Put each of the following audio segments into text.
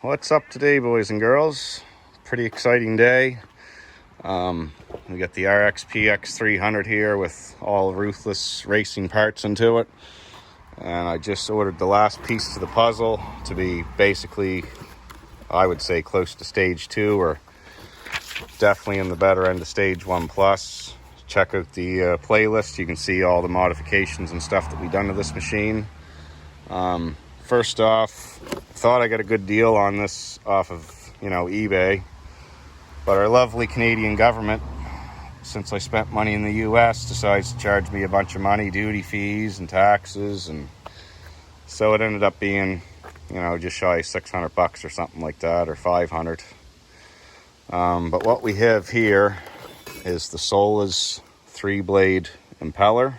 What's up today, boys and girls? Pretty exciting day. We got the RXP-X 300 here with all ruthless racing parts into it. And I just ordered the last piece to the puzzle to be basically, I would say, close to stage 2, or definitely in the better end of stage 1 plus. Check out the playlist. You can see all the modifications and stuff that we've done to this machine. First off, thought I got a good deal on this off of, eBay. But our lovely Canadian government, since I spent money in the US, decides to charge me a bunch of money, duty fees and taxes, and so it ended up being, just shy of $600 or something like that, or 500. But what we have here is the Solas 3-blade impeller,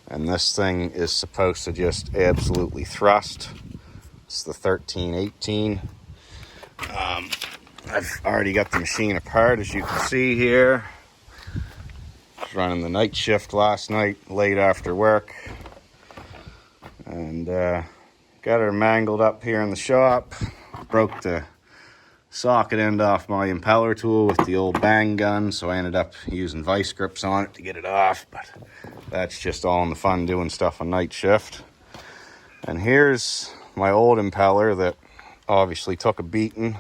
and this thing is supposed to just absolutely thrust. It's the 1318. I've already got the machine apart, as you can see here. I was running the night shift last night, late after work, and got her mangled up here in the shop. Broke the socket end off my impeller tool with the old bang gun, so I ended up using vice grips on it to get it off, but that's just all in the fun doing stuff on night shift. And here's my old impeller that obviously took a beating.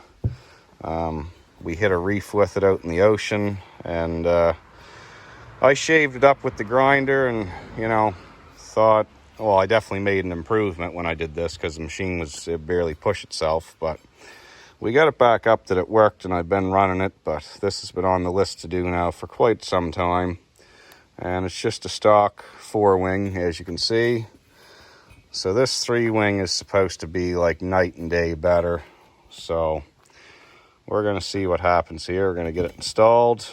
We hit a reef with it out in the ocean, and I shaved it up with the grinder, and thought, well, I definitely made an improvement when I did this, because the machine it barely pushed itself, but we got it back up that it worked, and I've been running it. But this has been on the list to do now for quite some time, and it's just a stock 4-wing, as you can see. So this 3-wing is supposed to be like night and day better, so we're going to see what happens here. We're going to get it installed.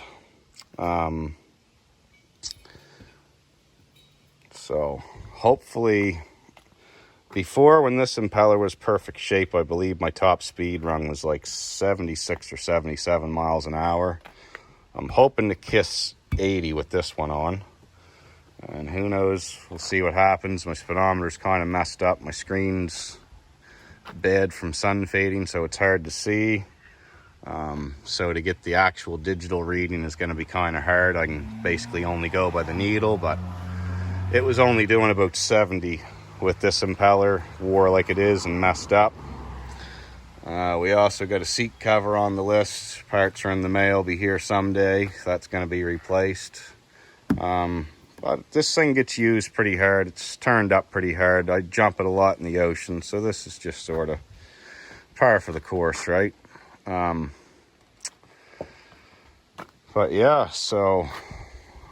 So hopefully, before, when this impeller was perfect shape, I believe my top speed run was like 76 or 77 miles an hour. I'm hoping to kiss 80 with this one on. And who knows, we'll see what happens. My speedometer's kind of messed up. My screen's bad from sun fading, so it's hard to see. So to get the actual digital reading is going to be kind of hard. I can basically only go by the needle, but it was only doing about 70 with this impeller, wore like it is and messed up. We also got a seat cover on the list. Parts are in the mail, be here someday. That's going to be replaced. But this thing gets used pretty hard. It's turned up pretty hard. I jump it a lot in the ocean, so this is just sort of par for the course, right? But yeah, so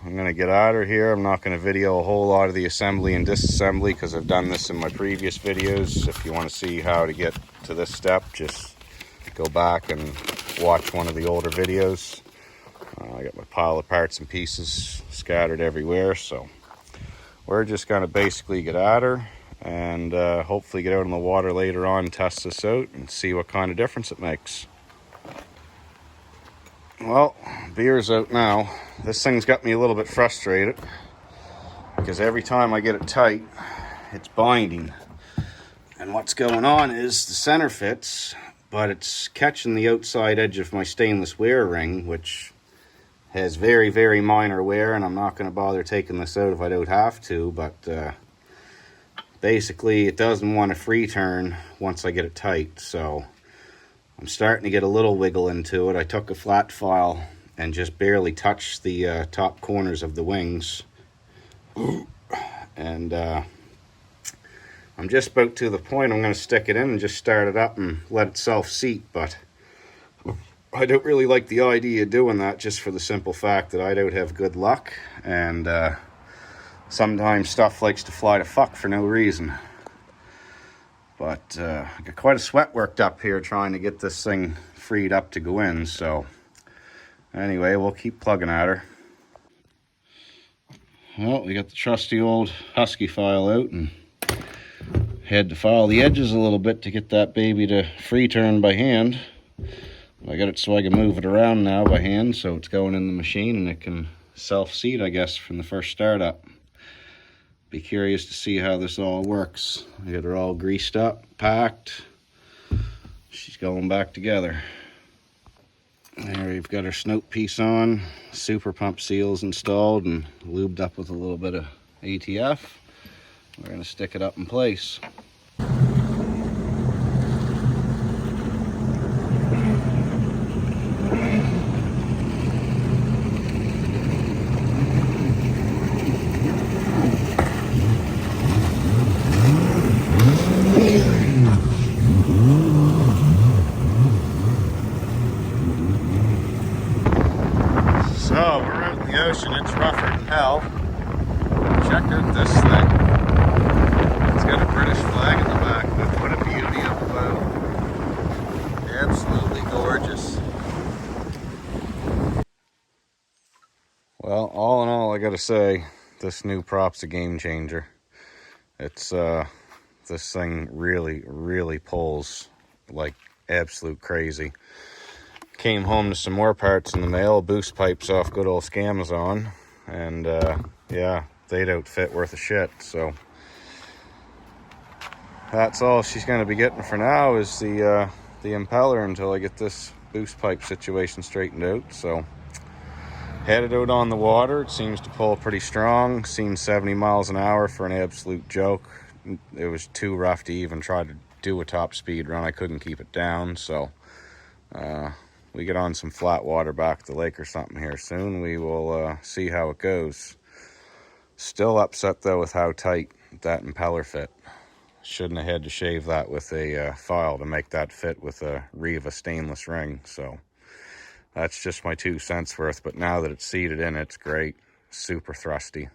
I'm going to get out of here. I'm not going to video a whole lot of the assembly and disassembly, because I've done this in my previous videos. If you want to see how to get to this step, just go back and watch one of the older videos. I got my pile of parts and pieces scattered everywhere, so we're just going to basically get at her and hopefully get out in the water later on and test this out and see what kind of difference it makes. Well, beer's out now. This thing's got me a little bit frustrated, because every time I get it tight, it's binding. And what's going on is the center fits, but it's catching the outside edge of my stainless wear ring, which has very, very minor wear, and I'm not going to bother taking this out if I don't have to, but basically it doesn't want to free turn once I get it tight, so I'm starting to get a little wiggle into it. I took a flat file and just barely touched the top corners of the wings, and I'm just about to the point I'm going to stick it in and just start it up and let it self-seat, but I don't really like the idea of doing that, just for the simple fact that I don't have good luck, and sometimes stuff likes to fly to fuck for no reason. But I got quite a sweat worked up here trying to get this thing freed up to go in, so anyway, we'll keep plugging at her. Well, we got the trusty old Husky file out and had to file the edges a little bit to get that baby to free turn by hand. I got it so I can move it around now by hand, so it's going in the machine and it can self-seat, I guess, from the first startup. Be curious to see how this all works. I got her all greased up, packed. She's going back together. There we've got our snout piece on, super pump seals installed and lubed up with a little bit of ATF. We're going to stick it up in place. So we're out in the ocean, it's rougher than hell. Check out this thing. It's got a British flag in the back. What a beauty of a boat. Absolutely gorgeous. Well, all in all, I gotta say, this new prop's a game changer. It's, this thing really pulls like absolute crazy. Came home to some more parts in the mail, boost pipes off good old Scamazon, and yeah, they'd outfit worth a shit. So that's all she's going to be getting for now is the impeller until I get this boost pipe situation straightened out. So headed out on the water. It seems to pull pretty strong. Seen 70 miles an hour for an absolute joke. It was too rough to even try to do a top speed run. I couldn't keep it down, so we get on some flat water back at the lake or something here soon. We will see how it goes. Still upset though with how tight that impeller fit. Shouldn't have had to shave that with a file to make that fit with a Riva stainless ring. So that's just my 2 cents worth. But now that it's seated in, it's great. Super thrusty.